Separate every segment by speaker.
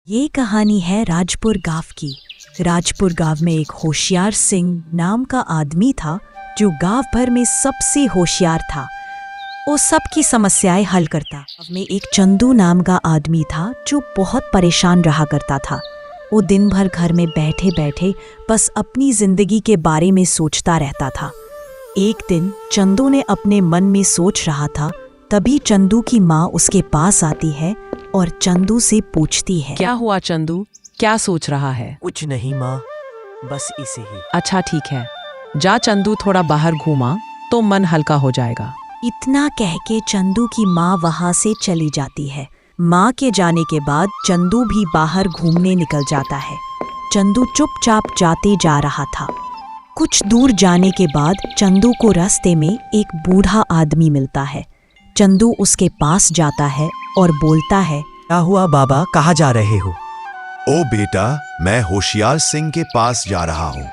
Speaker 1: ये कहानी है राजपुर गांव की। राजपुर गांव में एक होशियार सिंह नाम का आदमी था जो गांव भर में सबसे होशियार था। वो सबकी समस्याएं हल करता। गांव में एक चंदू नाम का आदमी था जो बहुत परेशान रहा करता था। वो दिन भर घर में बैठे बैठे बस अपनी जिंदगी के बारे में सोचता रहता था। एक दिन चंदू ने अपने मन में सोच रहा था, तभी चंदू की माँ उसके पास आती है और चंदू से पूछती है,
Speaker 2: क्या हुआ चंदू, क्या सोच रहा है?
Speaker 3: कुछ नहीं माँ, बस इसे ही।
Speaker 2: अच्छा ठीक है, जा चंदू थोड़ा बाहर घूमा तो मन हल्का हो जाएगा।
Speaker 1: इतना कह के चंदू की माँ वहाँ से चली जाती है। माँ के जाने के बाद चंदू भी बाहर घूमने निकल जाता है। चंदू चुपचाप जाते जा रहा था। कुछ दूर जाने के बाद चंदू को रास्ते में एक बूढ़ा आदमी मिलता है। चंदू उसके पास जाता है और बोलता है,
Speaker 3: क्या हुआ बाबा, कहाँ जा रहे हो?
Speaker 4: ओ बेटा, मैं होशियार सिंह के पास जा रहा हूँ।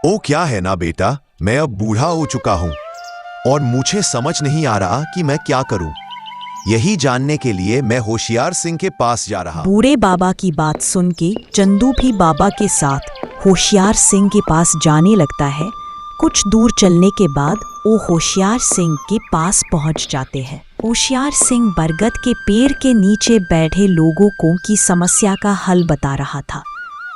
Speaker 4: ओ क्या है ना बेटा, मैं अब बूढ़ा हो चुका हूँ और मुझे समझ नहीं आ रहा कि मैं क्या करूँ। यही जानने के लिए मैं होशियार सिंह के पास जा रहा हूँ।
Speaker 1: बूढ़े बाबा की बात सुन के चंदू भी बाबा के साथ होशियार सिंह के पास जाने लगता है। कुछ दूर चलने के बाद वो होशियार सिंह के पास पहुंच जाते हैं। होशियार सिंह बरगद के पेड़ के नीचे बैठे लोगों को की समस्या का हल बता रहा था।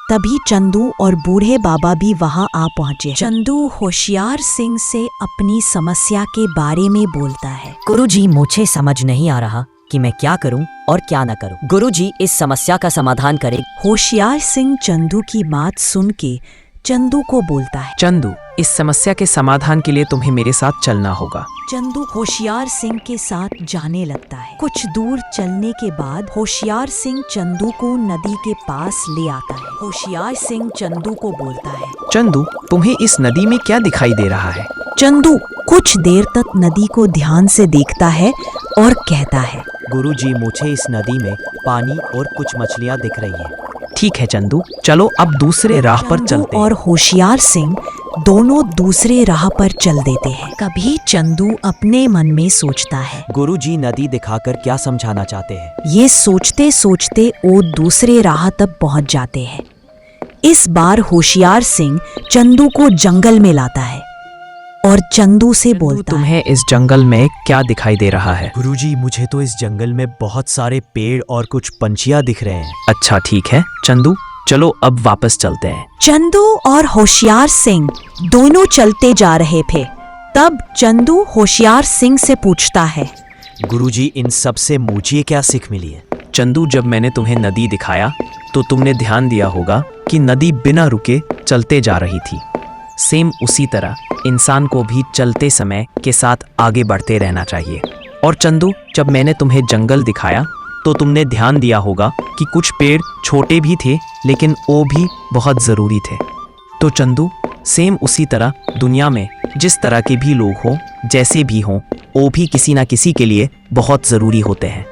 Speaker 1: तभी चंदू और बूढ़े बाबा भी वहां आ पहुंचे। चंदू होशियार सिंह से अपनी समस्या के बारे में बोलता है।
Speaker 5: गुरुजी, मुझे समझ नहीं आ रहा कि मैं क्या करूं और क्या न करूं। गुरुजी, इस समस्या का समाधान करें।
Speaker 1: होशियार सिंह चंदू की बात सुन के चंदू को बोलता है,
Speaker 2: चंदू, इस समस्या के समाधान के लिए तुम्हें मेरे साथ चलना होगा।
Speaker 1: चंदू होशियार सिंह के साथ जाने लगता है। कुछ दूर चलने के बाद होशियार सिंह चंदू को नदी के पास ले आता है। होशियार सिंह चंदू को बोलता है,
Speaker 2: चंदू, तुम्हें इस नदी में क्या दिखाई दे रहा है?
Speaker 1: चंदू कुछ देर तक नदी को ध्यान से देखता है और कहता है,
Speaker 3: गुरुजी, मुझे इस नदी में पानी और कुछ मछलियाँ दिख रही हैं।
Speaker 2: ठीक है चंदू, चलो अब दूसरे राह पर
Speaker 1: चंदू
Speaker 2: चलते हैं।
Speaker 1: और होशियार सिंह दोनों दूसरे राह पर चल देते हैं। कभी चंदू अपने मन में सोचता है,
Speaker 3: गुरुजी नदी दिखाकर क्या समझाना चाहते हैं?
Speaker 1: ये सोचते सोचते वो दूसरे राह तक पहुंच जाते हैं। इस बार होशियार सिंह चंदू को जंगल में लाता है और चंदू से बोलता है,
Speaker 2: तुम्हें इस जंगल में क्या दिखाई दे रहा है?
Speaker 3: गुरुजी, मुझे तो इस जंगल में बहुत सारे पेड़ और कुछ पंछियाँ दिख रहे हैं।
Speaker 2: अच्छा ठीक है चंदू, चलो अब वापस चलते हैं।
Speaker 1: चंदू और होशियार सिंह दोनों चलते जा रहे थे। तब चंदू होशियार सिंह से पूछता है,
Speaker 3: गुरुजी, इन सब से मुझे क्या सीख मिली है?
Speaker 2: चंदू, जब मैंने तुम्हें नदी दिखाया तो तुमने ध्यान दिया होगा कि नदी बिना रुके चलते जा रही थी। सेम उसी तरह इंसान को भी चलते समय के साथ आगे बढ़ते रहना चाहिए। और चंदू, जब मैंने तुम्हें जंगल दिखाया तो तुमने ध्यान दिया होगा कि कुछ पेड़ छोटे भी थे लेकिन वो भी बहुत ज़रूरी थे। तो चंदू, सेम उसी तरह दुनिया में जिस तरह के भी लोग हों, जैसे भी हों, वो भी किसी ना किसी के लिए बहुत ज़रूरी होते हैं।